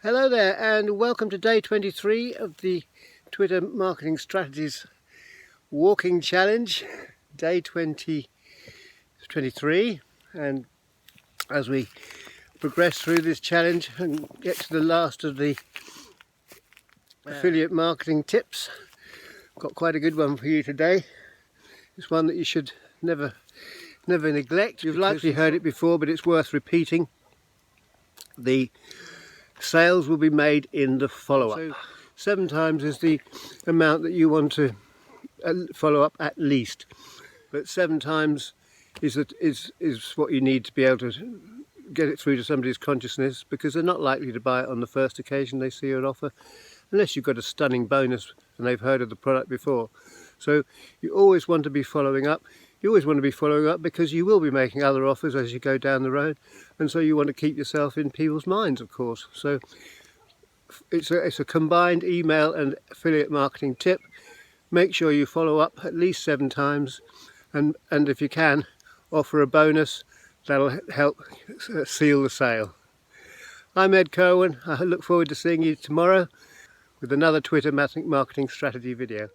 Hello there and welcome to day 23 of the Twitter Marketing Strategies Walking Challenge, day 23. And as we progress through this challenge and get to the last of the affiliate marketing tips, got quite a good one for you today. It's one that you should never neglect. You've likely heard it before, but it's worth repeating. The sales will be made in the follow-up. So 7 times is the amount that you want to follow up at least, but 7 times is what you need to be able to get it through to somebody's consciousness, because they're not likely to buy it on the first occasion they see an offer, unless you've got a stunning bonus and they've heard of the product before. So you always want to be following up. You always want to be following up because you will be making other offers as you go down the road, and so you want to keep yourself in people's minds, of course. So it's a combined email and affiliate marketing tip. Make sure you follow up at least 7 times, and if you can, offer a bonus that'll help seal the sale. I'm Ed Kirwan. I look forward to seeing you tomorrow with another Twitter marketing strategy video.